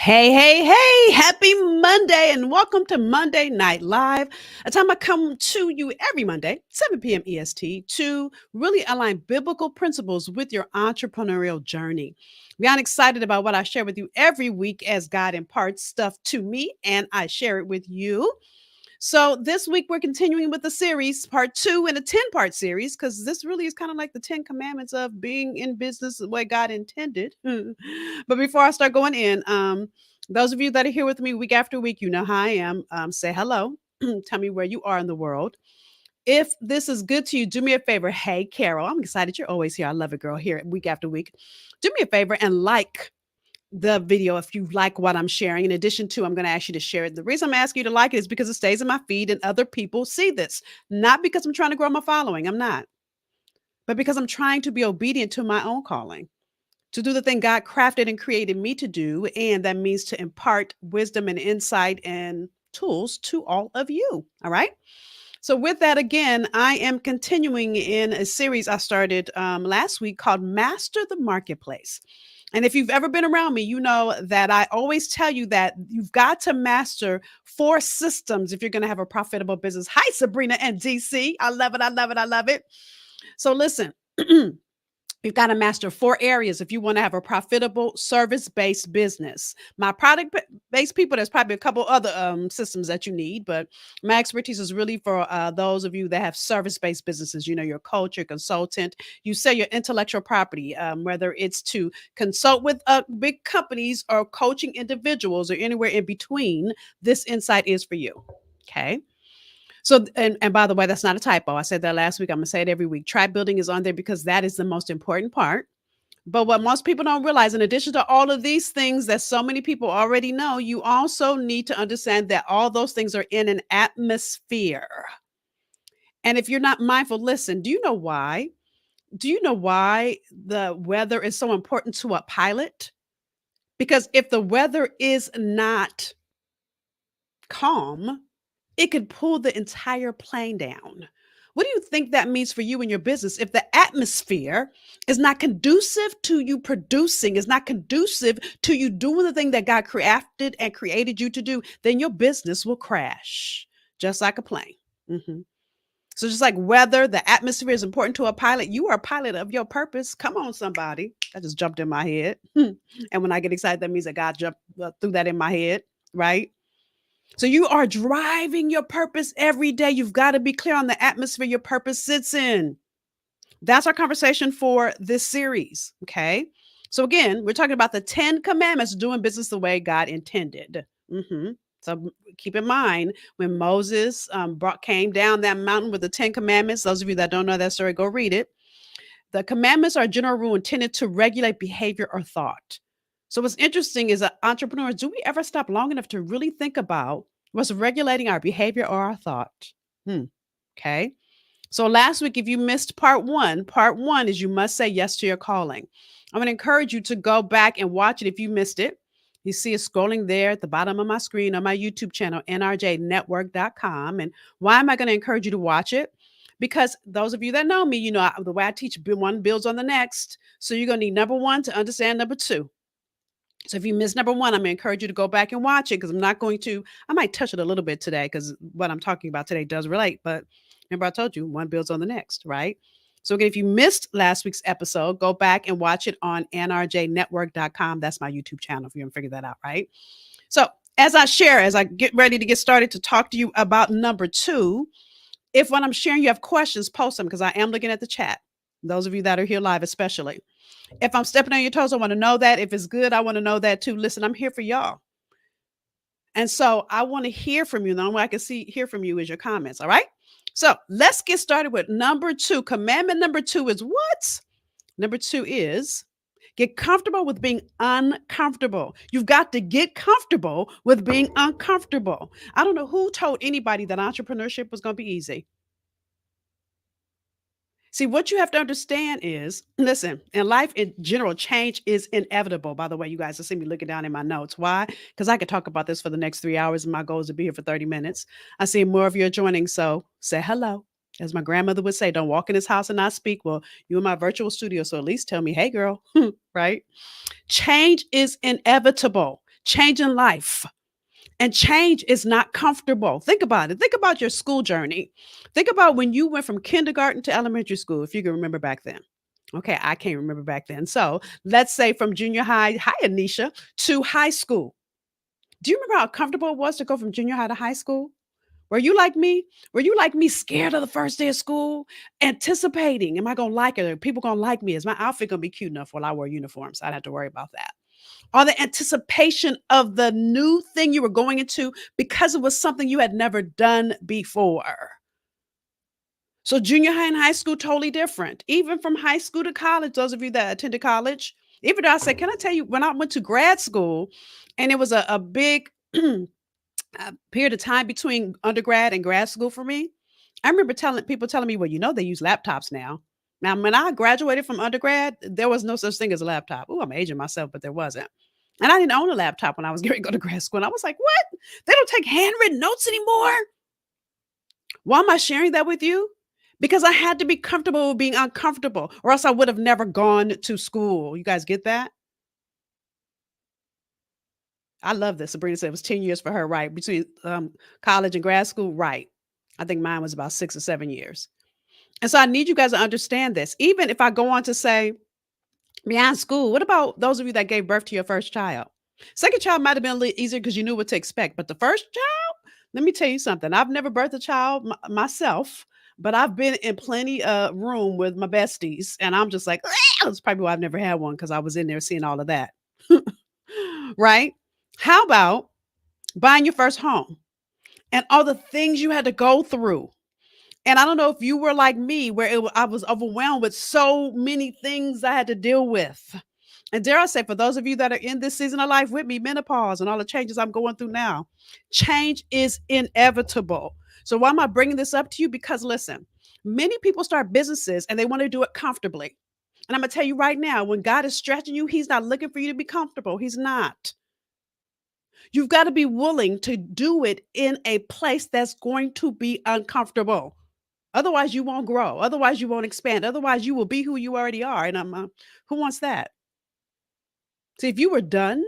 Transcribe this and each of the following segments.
Hey, hey, hey, happy Monday and welcome to Monday Night Live. A time I come to you every Monday, 7 p.m. EST, to really align biblical principles with your entrepreneurial journey. I'm excited about what I share with you every week as God imparts stuff to me and I share it with you. So this week we're continuing with the series, part two in a 10-part series, because this really is kind of like the 10 commandments of being in business the way God intended. But before I start going in, those of you that are here with me week after week, you know how I am. Say hello. Tell me where you are in the world. If this is good to you, do me a favor. Hey, Carol, I'm excited you're always here. I love it, girl, here week after week. Do me a favor and like the video if you like what I'm sharing. In addition to, I'm going to ask you to share it. The reason I'm asking you to like it is because it stays in my feed and other people see this. Not because I'm trying to grow my following. I'm not. But because I'm trying to be obedient to my own calling, to do the thing God crafted and created me to do. And that means to impart wisdom and insight and tools to all of you. All right. So, with that, again, I am continuing in a series I started last week called Master the Marketplace. And if you've ever been around me, you know that I always tell you that you've got to master four systems if you're going to have a profitable business. Hi, Sabrina and DC. I love it. I love it. I love it. So, listen. You've got to master four areas if you want to have a profitable service-based business. My product-based people, there's probably a couple other systems that you need, but my expertise is really for those of you that have service-based businesses. You know, your coach, your consultant, you sell your intellectual property, whether it's to consult with big companies or coaching individuals or anywhere in between. This insight is for you. Okay. So, and by the way, that's not a typo. I said that last week. I'm gonna say it every week. Tribe building is on there because that is the most important part. But what most people don't realize, in addition to all of these things that so many people already know, you also need to understand that all those things are in an atmosphere. And if you're not mindful, listen, do you know why? Do you know why the weather is so important to a pilot? Because if the weather is not calm, it could pull the entire plane down. What do you think that means for you and your business? If the atmosphere is not conducive to you producing, is not conducive to you doing the thing that God crafted and created you to do, then your business will crash, just like a plane. Mhm. So just like weather, the atmosphere is important to a pilot. You are a pilot of your purpose. Come on, somebody. That just jumped in my head. And when I get excited, that means that God jumped threw that in my head, right? So you are driving your purpose every day. You've got to be clear on the atmosphere your purpose sits in. That's our conversation for this series. Okay. So again, we're talking about the 10 commandments, doing business the way God intended. So keep in mind when Moses came down that mountain with the 10 commandments. Those of you that don't know that story, go read it. The commandments are a general rule intended to regulate behavior or thought. So what's interesting is that entrepreneurs, do we ever stop long enough to really think about what's regulating our behavior or our thought? Okay. So last week, if you missed part one is you must say yes to your calling. I'm going to encourage you to go back and watch it if you missed it. You see it scrolling there at the bottom of my screen on my YouTube channel, nrjnetwork.com. And why am I going to encourage you to watch it? Because those of you that know me, you know the way I teach, one builds on the next. So you're going to need number one to understand number two. So if you missed number one, I'm going to encourage you to go back and watch it because I might touch it a little bit today because what I'm talking about today does relate. But remember, I told you one builds on the next, right? So again, if you missed last week's episode, go back and watch it on nrjnetwork.com. That's my YouTube channel if you haven't figured that out, right? So as I get ready to get started to talk to you about number two, if when I'm sharing you have questions, post them because I am looking at the chat. Those of you that are here live, especially. If I'm stepping on your toes, I want to know that. If it's good, I want to know that too. Listen, I'm here for y'all. And so I want to hear from you. The only way I can hear from you is your comments. All right. So let's get started with number two. Commandment number two is what? Number two is get comfortable with being uncomfortable. You've got to get comfortable with being uncomfortable. I don't know who told anybody that entrepreneurship was going to be easy. See, what you have to understand is, listen, in life in general, change is inevitable. By the way, you guys will see me looking down in my notes. Why? Because I could talk about this for the next 3 hours, and my goal is to be here for 30 minutes. I see more of you are joining, so say hello. As my grandmother would say, don't walk in this house and not speak. Well, you're in my virtual studio, so at least tell me, hey, girl, right? Change is inevitable. change in life. And change is not comfortable. Think about it. Think about your school journey. Think about when you went from kindergarten to elementary school, if you can remember back then. Okay, I can't remember back then. So let's say from junior high, hi Anisha, to high school. Do you remember how comfortable it was to go from junior high to high school? Were you like me? Were you like me, scared of the first day of school, anticipating, am I gonna like it? Are people gonna like me? Is my outfit gonna be cute enough while I wear uniforms? I would have to worry about that. Or the anticipation of the new thing you were going into because it was something you had never done before. So junior high and high school, totally different. Even from high school to college, those of you that attended college, even though I say, can I tell you, when I went to grad school, and it was a big period of time between undergrad and grad school for me. I remember telling people telling me, well, you know, they use laptops now. Now, when I graduated from undergrad, there was no such thing as a laptop. Oh, I'm aging myself, but there wasn't. And I didn't own a laptop when I was going to go to grad school. And I was like, what? They don't take handwritten notes anymore? Why am I sharing that with you? Because I had to be comfortable with being uncomfortable, or else I would have never gone to school. You guys get that? I love this. Sabrina said it was 10 years for her, right? Between college and grad school, right. I think mine was about 6 or 7 years. And so I need you guys to understand this. Even if I go on to say beyond school, what about those of you that gave birth to your first child? Second child might have been a little easier because you knew what to expect. But the first child, let me tell you something. I've never birthed a child myself, but I've been in plenty of room with my besties. And I'm just like, that's probably why I've never had one because I was in there seeing all of that. Right? How about buying your first home and all the things you had to go through? And I don't know if you were like me, where I was overwhelmed with so many things I had to deal with. And dare I say, for those of you that are in this season of life with me, menopause and all the changes I'm going through now, change is inevitable. So why am I bringing this up to you? Because listen, many people start businesses and they want to do it comfortably. And I'm going to tell you right now, when God is stretching you, he's not looking for you to be comfortable. He's not. You've got to be willing to do it in a place that's going to be uncomfortable. Otherwise, you won't grow. Otherwise, you won't expand. Otherwise, you will be who you already are. And who wants that? See, if you were done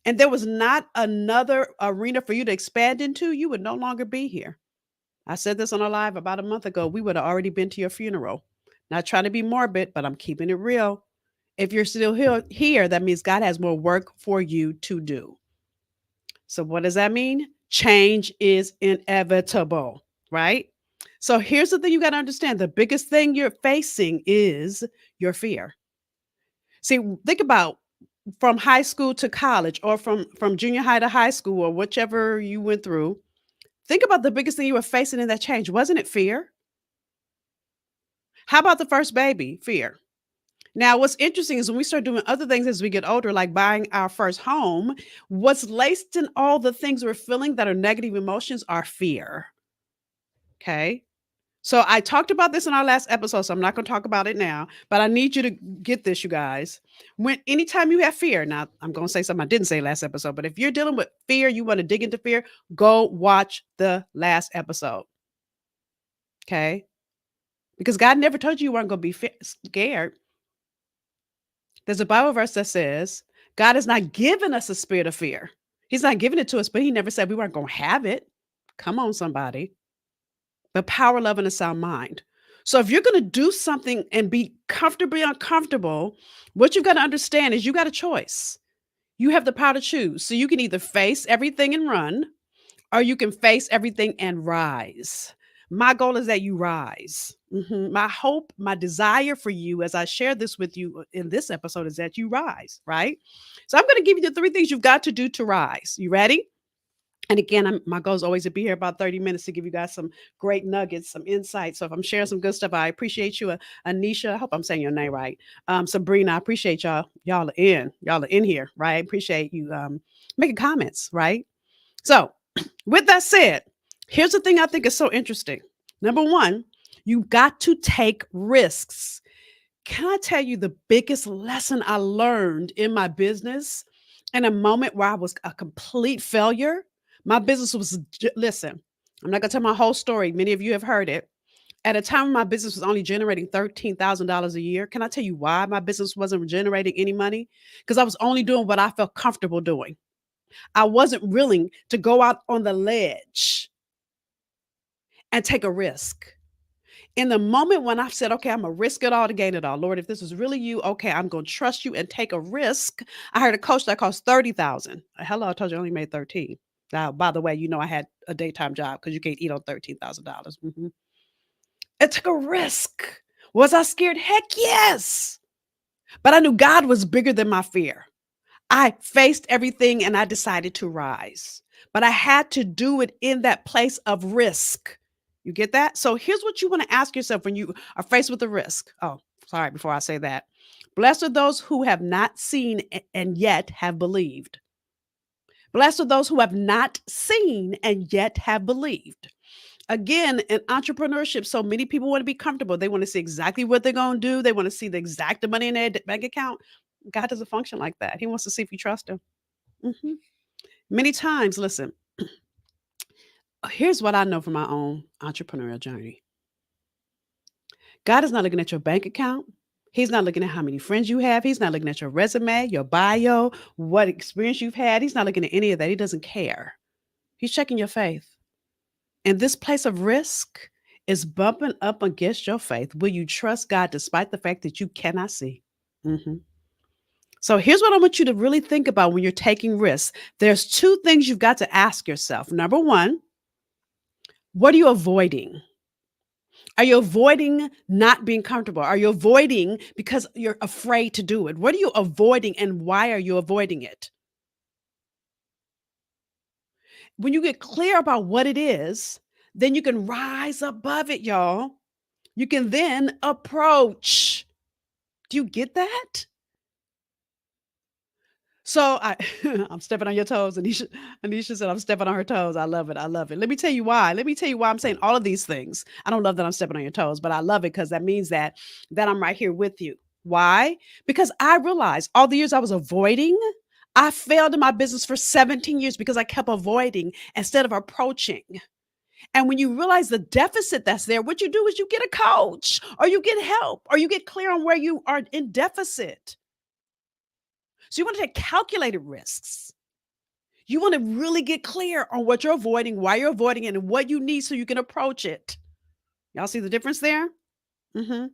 and there was not another arena for you to expand into, you would no longer be here. I said this on a live about a month ago. We would have already been to your funeral. Not trying to be morbid, but I'm keeping it real. If you're still here, that means God has more work for you to do. So, what does that mean? Change is inevitable, right? So, here's the thing you got to understand, the biggest thing you're facing is your fear. See, think about from high school to college, or from junior high to high school, or whichever you went through. Think about the biggest thing you were facing in that change. Wasn't it fear? How about the first baby? Fear. Now, what's interesting is when we start doing other things as we get older, like buying our first home, what's laced in all the things we're feeling that are negative emotions are fear. Okay. So I talked about this in our last episode, so I'm not going to talk about it now, but I need you to get this, you guys. When anytime you have fear, now I'm going to say something I didn't say last episode, but if you're dealing with fear, you want to dig into fear, go watch the last episode. Okay. Because God never told you weren't going to be scared. There's a Bible verse that says, God has not given us a spirit of fear. He's not giving it to us, but he never said we weren't going to have it. Come on, somebody. But power, love, and a sound mind. So if you're going to do something and be comfortably uncomfortable, what you've got to understand is you got a choice. You have the power to choose. So you can either face everything and run, or you can face everything and rise. My goal is that you rise. My hope, my desire for you, as I share this with you in this episode, is that you rise, right? So I'm going to give you the 3 things you've got to do to rise. You ready? And again, my goal is always to be here about 30 minutes to give you guys some great nuggets, some insights. So if I'm sharing some good stuff, I appreciate you. Anisha, I hope I'm saying your name right. Sabrina, I appreciate y'all. Y'all are in here, right? I appreciate you making comments, right? So with that said, here's the thing I think is so interesting. Number one, you got to take risks. Can I tell you the biggest lesson I learned in my business in a moment where I was a complete failure? My business was, listen, I'm not going to tell my whole story. Many of you have heard it. At a time when my business was only generating $13,000 a year, can I tell you why my business wasn't generating any money? Because I was only doing what I felt comfortable doing. I wasn't willing to go out on the ledge and take a risk. In the moment when I said, okay, I'm gonna risk it all to gain it all. Lord, if this is really you, okay, I'm gonna trust you and take a risk. I heard a coach that cost 30,000. Hello, I told you I only made 13. Now, by the way, I had a daytime job because you can't eat on $13,000. It took a risk. Was I scared? Heck yes. But I knew God was bigger than my fear. I faced everything and I decided to rise. But I had to do it in that place of risk. You get that? So here's what you want to ask yourself when you are faced with a risk. Oh, sorry, before I say that. Blessed are those who have not seen and yet have believed. Blessed are those who have not seen and yet have believed. Again, in entrepreneurship, so many people want to be comfortable. They want to see exactly what they're going to do. They want to see the exact money in their bank account. God doesn't function like that. He wants to see if you trust him. Mhm. Many times, listen, here's what I know from my own entrepreneurial journey. God is not looking at your bank account. He's not looking at how many friends you have. He's not looking at your resume, your bio, what experience you've had. He's not looking at any of that. He doesn't care. He's checking your faith. And this place of risk is bumping up against your faith. Will you trust God despite the fact that you cannot see? Mhm. So here's what I want you to really think about when you're taking risks. There's two things you've got to ask yourself. Number one, what are you avoiding? Are you avoiding not being comfortable? Are you avoiding because you're afraid to do it? What are you avoiding and why are you avoiding it? When you get clear about what it is, then you can rise above it, y'all. You can then approach. Do you get that? So I I'm stepping on your toes. Anisha said I'm stepping on her toes. I love it. I love it. Let me tell you why. Let me tell you why I'm saying all of these things. I don't love that I'm stepping on your toes, but I love it because that means that I'm right here with you. Why? Because I realized all the years I was avoiding, I failed in my business for 17 years because I kept avoiding instead of approaching. And when you realize the deficit that's there, what you do is you get a coach or you get help or you get clear on where you are in deficit. So you want to take calculated risks. You want to really get clear on what you're avoiding, why you're avoiding it, and what you need so you can approach it. Y'all see the difference there? hmm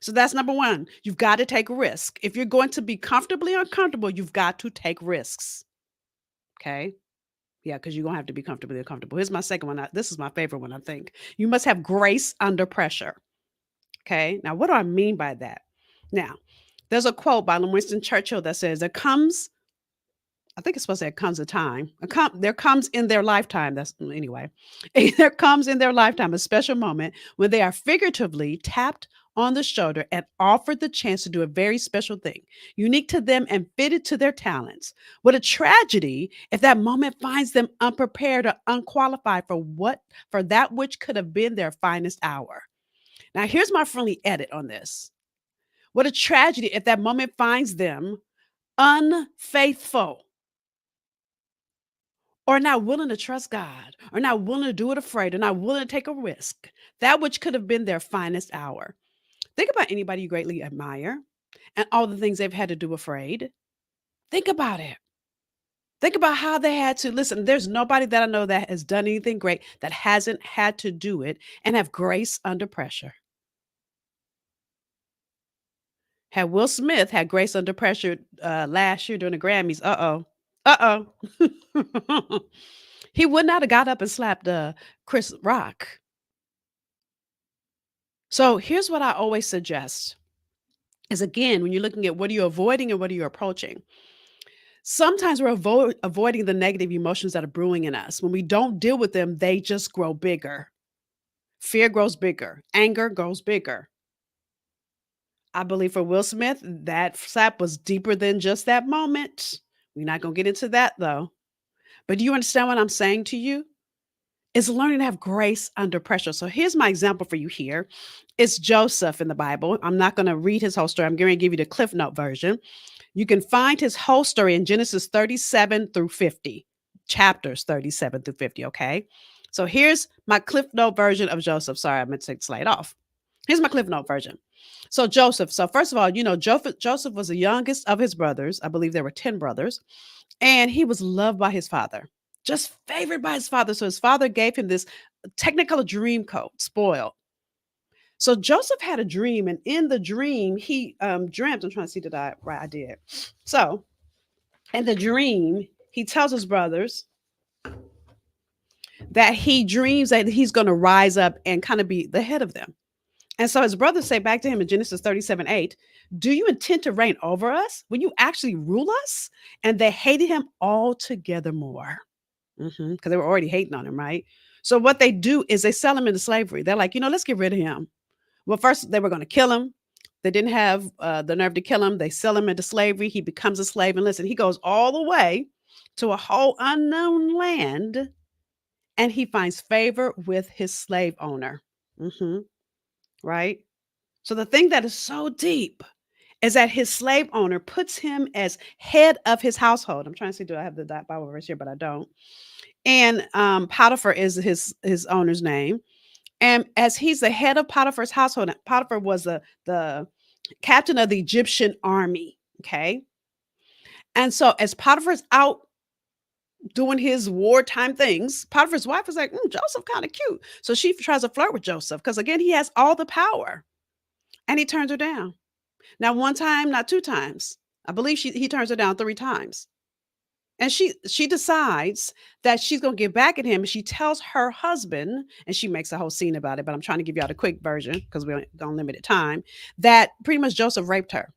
So that's number one. You've got to take a risk. If you're going to be comfortably uncomfortable, you've got to take risks. Okay. Yeah, because you're going to have to be comfortably uncomfortable. Here's my second one. This is my favorite one, I think. You must have grace under pressure. Okay. Now, what do I mean by that? Now, there's a quote by Winston Churchill that says, there comes I think it's supposed to say comes a time. There comes in their lifetime. That's anyway. There comes in their lifetime a special moment when they are figuratively tapped on the shoulder and offered the chance to do a very special thing, unique to them and fitted to their talents. What a tragedy if that moment finds them unprepared or unqualified for that which could have been their finest hour. Now, here's my friendly edit on this. What a tragedy if that moment finds them unfaithful or not willing to trust God, or not willing to do it afraid, or not willing to take a risk, that which could have been their finest hour. Think about anybody you greatly admire and all the things they've had to do afraid. Think about it. Think about how they had to listen. There's nobody that I know that has done anything great that hasn't had to do it and have grace under pressure. Had Will Smith had grace under pressure last year during the Grammys, uh-oh. He would not have got up and slapped Chris Rock. So here's what I always suggest is again, when you're looking at what are you avoiding and what are you approaching, sometimes we're avoiding the negative emotions that are brewing in us. When we don't deal with them, they just grow bigger. Fear grows bigger. Anger grows bigger. I believe for Will Smith, that slap was deeper than just that moment. We're not going to get into that though. But do you understand what I'm saying to you? Is learning to have grace under pressure. So here's my example for you here. It's Joseph in the Bible. I'm not going to read his whole story. I'm going to give you the Cliff Note version. You can find his whole story in Genesis 37 through 50, chapters 37 through 50. Okay. So here's my Cliff Note version of Joseph. Sorry, I meant to take the slide off. Here's my Cliff Note version. So Joseph. So first of all, Joseph was the youngest of his brothers. I believe there were 10 brothers. And he was loved by his father, just favored by his father. So his father gave him this technicolor dream coat, spoiled. So Joseph had a dream, and in the dream, he dreamt. I'm trying to see that I did. So in the dream, he tells his brothers that he dreams that he's going to rise up and kind of be the head of them. And so his brothers say back to him in Genesis 37:8, do you intend to reign over us? Will you actually rule us? And they hated him altogether more. Because they were already hating on him, right? So what they do is they sell him into slavery. They're like, let's get rid of him. Well, first they were going to kill him. They didn't have the nerve to kill him. They sell him into slavery. He becomes a slave. And listen, he goes all the way to a whole unknown land, and he finds favor with his slave owner. hmm Right? So the thing that is so deep is that his slave owner puts him as head of his household. I'm trying to see, do I have the Bible verse here? But I don't. And Potiphar is his owner's name. And as he's the head of Potiphar's household, Potiphar was the captain of the Egyptian army. Okay. And so as Potiphar's out doing his wartime things, Potiphar's wife was like, Joseph kind of cute. So she tries to flirt with Joseph because, again, he has all the power, and he turns her down. Not one time, not two times. I believe he turns her down three times. And she decides that she's gonna get back at him. She tells her husband, and she makes a whole scene about it, but I'm trying to give you all the quick version because we're on limited time, that pretty much Joseph raped her.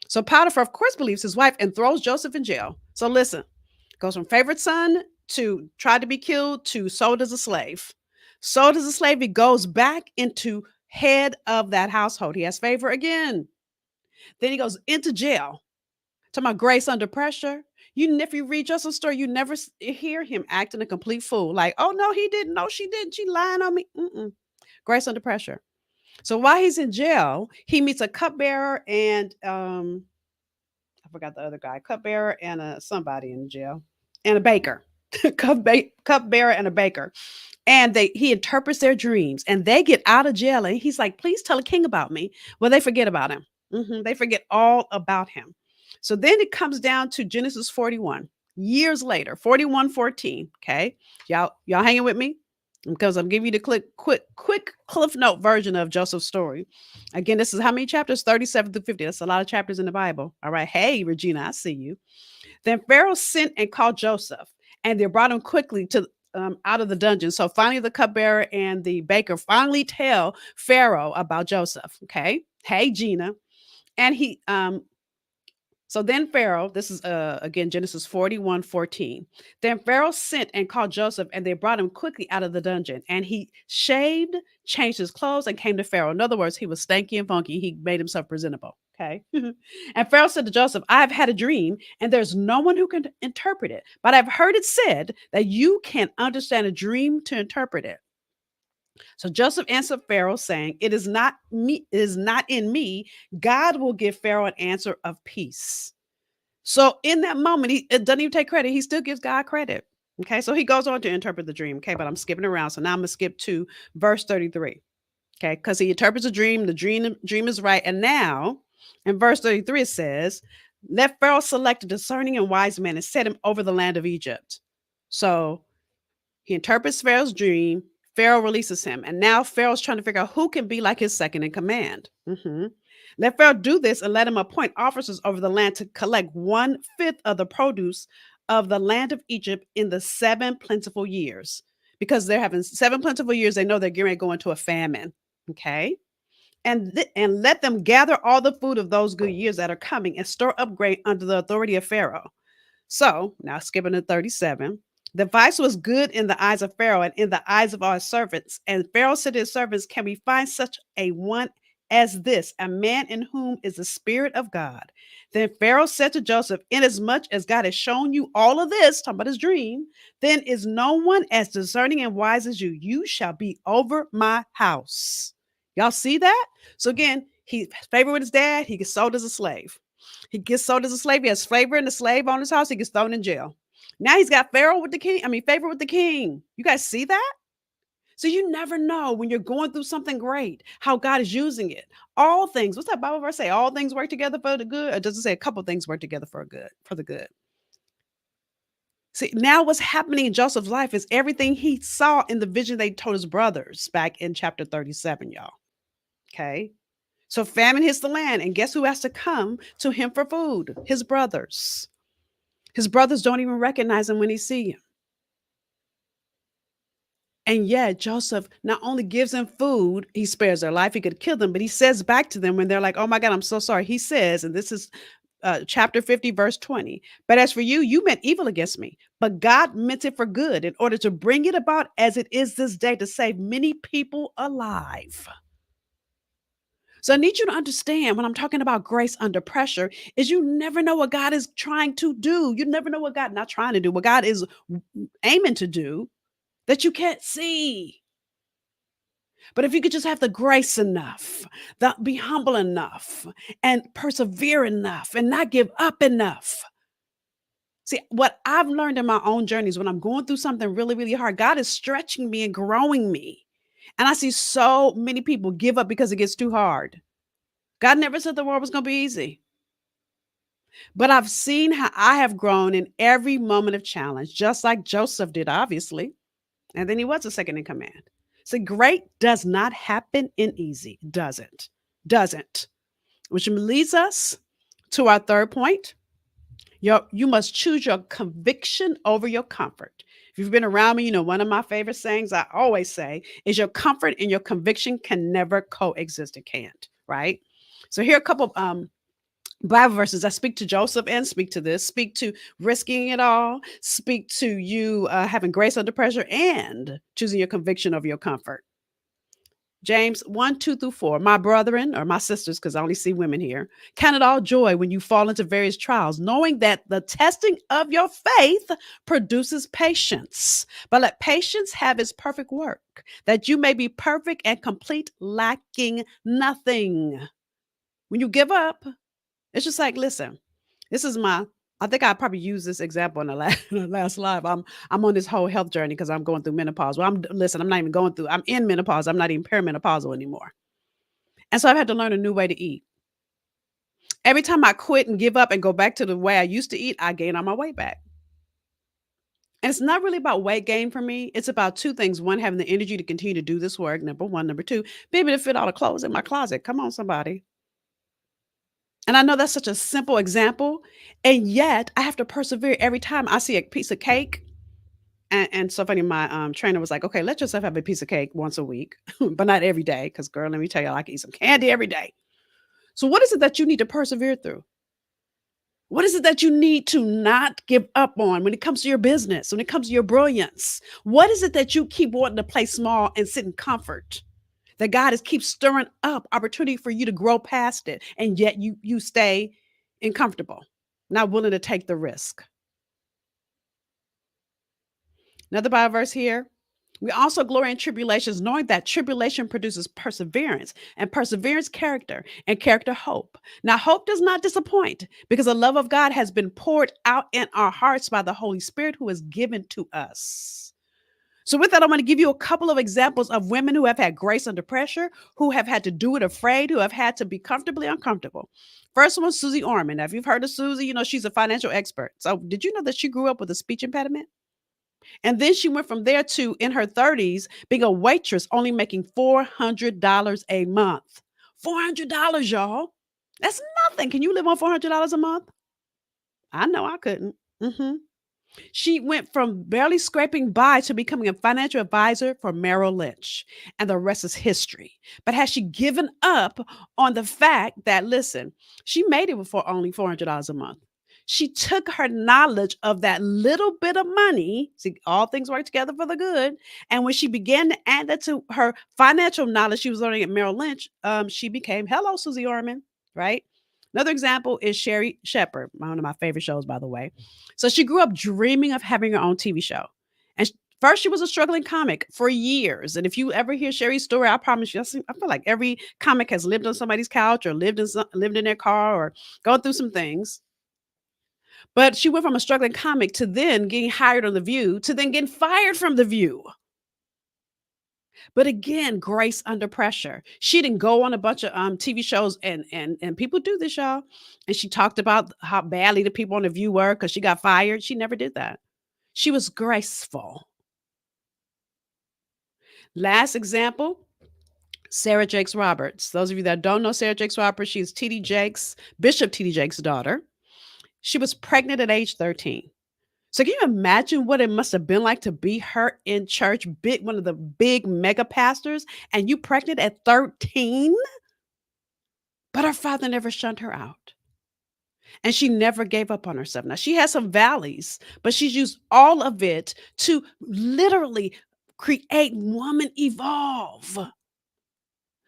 So Potiphar, of course, believes his wife and throws Joseph in jail. So listen, goes from favorite son to tried to be killed to sold as a slave. Sold as a slave, he goes back into head of that household. He has favor again. Then he goes into jail. Talking about grace under pressure. If you read Joseph's story, you never hear him acting a complete fool. Like, oh no, he didn't. No, she didn't. She lying on me. Grace under pressure. So while he's in jail, he meets a cupbearer and I forgot the other guy, cupbearer and somebody in jail, and a baker, cupbearer and a baker, and he interprets their dreams, and they get out of jail, and he's like, please tell the king about me. Well, they forget about him. They forget all about him. So then it comes down to Genesis 41 years later, 41:14. Okay, y'all hanging with me? Because I'm giving you the quick cliff note version of Joseph's story. Again, this is how many chapters? 37 through 50. That's a lot of chapters in the Bible. All right. Hey, Regina, I see you. Then Pharaoh sent and called Joseph, and they brought him quickly to out of the dungeon. So finally, the cupbearer and the baker finally tell Pharaoh about Joseph. Okay. Hey, Gina. And so then Pharaoh, this is again Genesis 41:14. Then Pharaoh sent and called Joseph, and they brought him quickly out of the dungeon. And he shaved, changed his clothes, and came to Pharaoh. In other words, he was stanky and funky. He made himself presentable. Okay. And Pharaoh said to Joseph, I have had a dream, and there's no one who can interpret it. But I've heard it said that you can understand a dream to interpret it. So Joseph answered Pharaoh, saying, it is not me, it is not in me. God will give Pharaoh an answer of peace. So in that moment, it doesn't even take credit. He still gives God credit. Okay, so he goes on to interpret the dream. Okay, but I'm skipping around. So now I'm going to skip to verse 33. Okay, because he interprets a dream. The dream is right. And now in verse 33, it says, let Pharaoh select a discerning and wise man and set him over the land of Egypt. So he interprets Pharaoh's dream. Pharaoh releases him. And now Pharaoh's trying to figure out who can be like his second in command. Let Pharaoh do this and let him appoint officers over the land to collect 1/5 of the produce of the land of Egypt in the 7 plentiful years. Because they're having 7 plentiful years, they know they're getting ready to go into a famine. Okay. And let them gather all the food of those good years that are coming and store up grain under the authority of Pharaoh. So now skipping to 37. The advice was good in the eyes of Pharaoh and in the eyes of all his servants. And Pharaoh said to his servants, can we find such a one as this, a man in whom is the Spirit of God? Then Pharaoh said to Joseph, inasmuch as God has shown you all of this, talking about his dream, then is no one as discerning and wise as you. You shall be over my house. Y'all see that? So again, he favored with his dad. He gets sold as a slave. He gets sold as a slave. He has favor in the slave owner's house. He gets thrown in jail. Now he's got favor with the king. You guys see that? So you never know when you're going through something great, how God is using it. All things, what's that Bible verse say? All things work together for the good? Or does it say a couple things work together for the good? See, now what's happening in Joseph's life is everything he saw in the vision they told his brothers back in chapter 37, y'all. Okay. So famine hits the land, and guess who has to come to him for food? His brothers. His brothers don't even recognize him when they see him. And yet Joseph not only gives them food, he spares their life, he could kill them, but he says back to them when they're like, oh my God, I'm so sorry. He says, and this is chapter 50, verse 20. But as for you, you meant evil against me, but God meant it for good in order to bring it about as it is this day to save many people alive. So I need you to understand when I'm talking about grace under pressure is you never know what God is trying to do. You never know what God not trying to do, what God is aiming to do that you can't see. But if you could just have the grace enough, be humble enough, and persevere enough, and not give up enough. See, what I've learned in my own journeys when I'm going through something really, really hard, God is stretching me and growing me. And I see so many people give up because it gets too hard. God never said the world was going to be easy. But I've seen how I have grown in every moment of challenge, just like Joseph did, obviously. And then he was a second in command. So great does not happen in easy, doesn't. Doesn't. Which leads us to our third point. You must choose your conviction over your comfort. If you've been around me, you know one of my favorite sayings I always say is your comfort and your conviction can never coexist. It can't, right? So here are a couple Bible verses that speak to Joseph and speak to this, speak to risking it all, speak to you having grace under pressure and choosing your conviction over your comfort. James 1, 2 through 4. My brethren, or my sisters, because I only see women here, count it all joy when you fall into various trials, knowing that the testing of your faith produces patience. But let patience have its perfect work, that you may be perfect and complete, lacking nothing. When you give up, it's just like, listen, this is I think I probably used this example in the last, in the last live. I'm on this whole health journey because I'm going through menopause. Well, listen, I'm not even going through, I'm in menopause. I'm not even perimenopausal anymore. And so I've had to learn a new way to eat. Every time I quit and give up and go back to the way I used to eat, I gain on my weight back. And it's not really about weight gain for me. It's about two things. One, having the energy to continue to do this work. Number one. Number two, being able to fit all the clothes in my closet. Come on, somebody. And I know that's such a simple example, and yet I have to persevere every time I see a piece of cake. And so funny, my trainer was like, "Okay, let yourself have a piece of cake once a week, but not every day." Because, girl, let me tell you, I can eat some candy every day. So, what is it that you need to persevere through? What is it that you need to not give up on when it comes to your business, when it comes to your brilliance? What is it that you keep wanting to play small and sit in comfort? That God is keeps stirring up opportunity for you to grow past it, and yet you stay uncomfortable, not willing to take the risk. Another Bible verse here. We also glory in tribulations, knowing that tribulation produces perseverance, and perseverance, character, and character, hope. Now, hope does not disappoint because the love of God has been poured out in our hearts by the Holy Spirit who is given to us. So, with that, I'm going to give you a couple of examples of women who have had grace under pressure, who have had to do it afraid, who have had to be comfortably uncomfortable. First one, Susie Orman. Now, if you've heard of Susie, you know she's a financial expert. So, did you know that she grew up with a speech impediment? And then she went from there to in her 30s being a waitress, only making $400 a month. $400, y'all. That's nothing. Can you live on $400 a month? I know I couldn't. Hmm. She went from barely scraping by to becoming a financial advisor for Merrill Lynch, and the rest is history. But has she given up on the fact that, listen, she made it for only $400 a month? She took her knowledge of that little bit of money, see, all things work together for the good. And when she began to add that to her financial knowledge she was learning at Merrill Lynch, she became, hello, Susie Orman, right? Another example is Sherry Shepherd, one of my favorite shows, by the way. So she grew up dreaming of having her own TV show. And first, she was a struggling comic for years. And if you ever hear Sherry's story, I promise you, I feel like every comic has lived on somebody's couch or lived in their car or gone through some things. But she went from a struggling comic to then getting hired on The View to then getting fired from The View. But again, grace under pressure. She didn't go on a bunch of TV shows, and people do this, y'all. And she talked about how badly the people on The View were because she got fired. She never did that. She was graceful. Last example, Sarah Jakes Roberts. Those of you that don't know Sarah Jakes Roberts, she's T.D. Jakes, Bishop T.D. Jakes' daughter. She was pregnant at age 13. So can you imagine what it must have been like to be her in church, big one of the big mega pastors, and you pregnant at 13? But her father never shunned her out. And she never gave up on herself. Now she has some valleys, but she's used all of it to literally create woman evolve.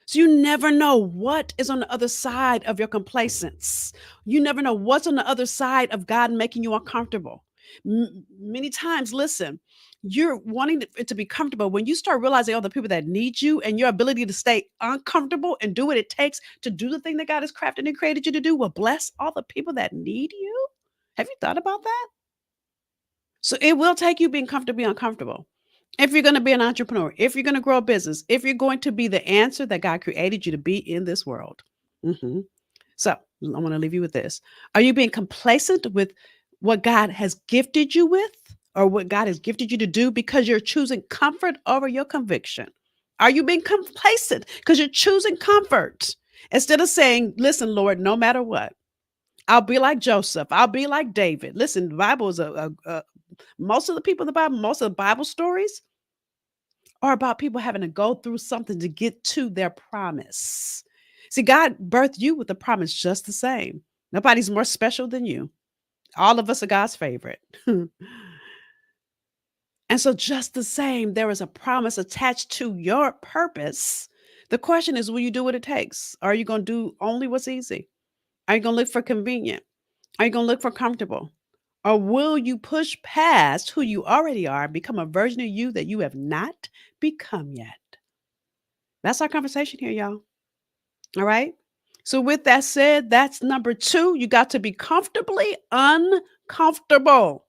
So you never know what is on the other side of your complacence. You never know what's on the other side of God making you uncomfortable. Many times, listen, you're wanting it to be comfortable. When you start realizing all the people that need you and your ability to stay uncomfortable and do what it takes to do the thing that God has crafted and created you to do will bless all the people that need you. Have you thought about that? So it will take you being comfortably uncomfortable. If you're going to be an entrepreneur, if you're going to grow a business, if you're going to be the answer that God created you to be in this world. Mhm. So I want to leave you with this. Are you being complacent with what God has gifted you with or what God has gifted you to do because you're choosing comfort over your conviction? Are you being complacent because you're choosing comfort instead of saying, listen, Lord, no matter what, I'll be like Joseph. I'll be like David. Listen, the Bible is most of the people in the Bible, most of the Bible stories are about people having to go through something to get to their promise. See, God birthed you with a promise just the same. Nobody's more special than you. All of us are God's favorite. And so, just the same, there is a promise attached to your purpose. The question is, will you do what it takes? Are you going to do only what's easy? Are you going to look for convenient? Are you going to look for comfortable? Or will you push past who you already are, become a version of you that you have not become yet? That's our conversation here, y'all. All right. So, with that said, that's number two. You got to be comfortably uncomfortable.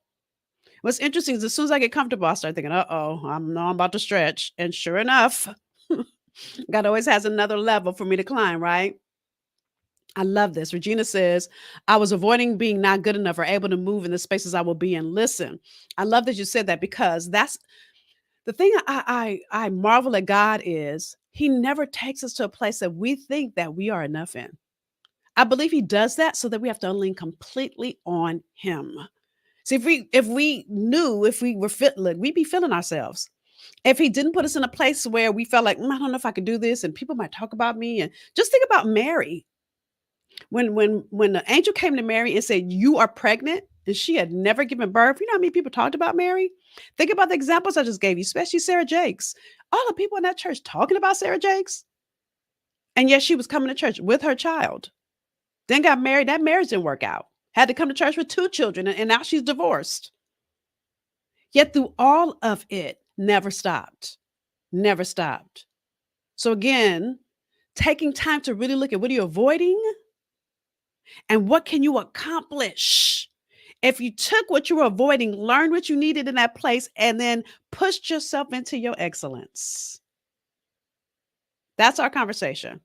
What's interesting is as soon as I get comfortable, I start thinking, I'm about to stretch. And sure enough, God always has another level for me to climb, right? I love this. Regina says, I was avoiding being not good enough or able to move in the spaces I will be in. Listen, I love that you said that because that's the thing I marvel at God is he never takes us to a place that we think that we are enough in. I believe he does that so that we have to lean completely on him. See, if we were fit, look, we'd be feeling ourselves. If he didn't put us in a place where we felt like, I don't know if I could do this, and people might talk about me, and just think about Mary. When the angel came to Mary and said, "You are pregnant," and she had never given birth, you know how many people talked about Mary? Think about the examples I just gave you, especially Sarah Jakes. All the people in that church talking about Sarah Jakes, and yet she was coming to church with her child. Then got married. That marriage didn't work out. Had to come to church with two children, and now she's divorced. Yet through all of it, never stopped. Never stopped. So again, taking time to really look at what are you avoiding and what can you accomplish. If you took what you were avoiding, learned what you needed in that place, and then pushed yourself into your excellence. That's our conversation.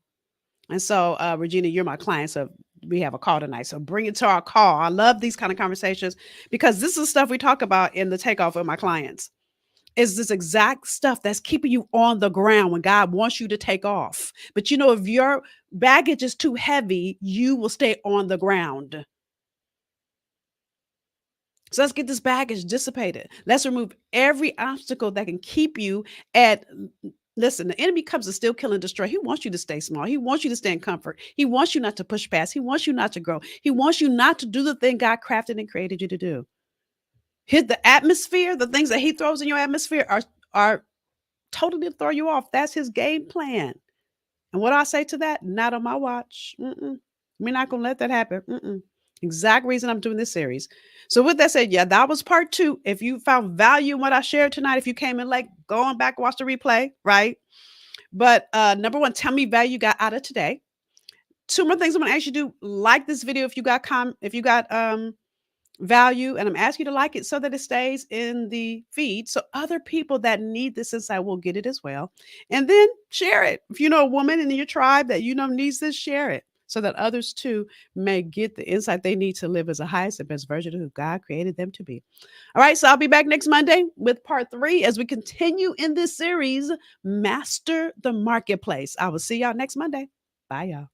And so, Regina, you're my client, so we have a call tonight. So bring it to our call. I love these kind of conversations because this is stuff we talk about in the takeoff with my clients. Is this exact stuff that's keeping you on the ground when God wants you to take off. But you know, if your baggage is too heavy, you will stay on the ground. So let's get this baggage dissipated. Let's remove every obstacle that can keep you at. Listen, the enemy comes to steal, kill, and destroy. He wants you to stay small. He wants you to stay in comfort. He wants you not to push past. He wants you not to grow. He wants you not to do the thing God crafted and created you to do. Hit the atmosphere, the things that he throws in your atmosphere are totally to throw you off. That's his game plan. And what I say to that, not on my watch. We're not going to let that happen. Exact reason I'm doing this series. So with that said, yeah, that was part two. If you found value in what I shared tonight, if you came in late, go on back, watch the replay, right? But number one, tell me value you got out of today. Two more things I'm going to ask you to do. Like this video if you got value, and I'm asking you to like it so that it stays in the feed so other people that need this insight will get it as well. And then share it. If you know a woman in your tribe that you know needs this, share it. so that others too may get the insight they need to live as the highest and best version of who God created them to be. All right, so I'll be back next Monday with part 3 as we continue in this series, Master the Marketplace. I will see y'all next Monday. Bye, y'all.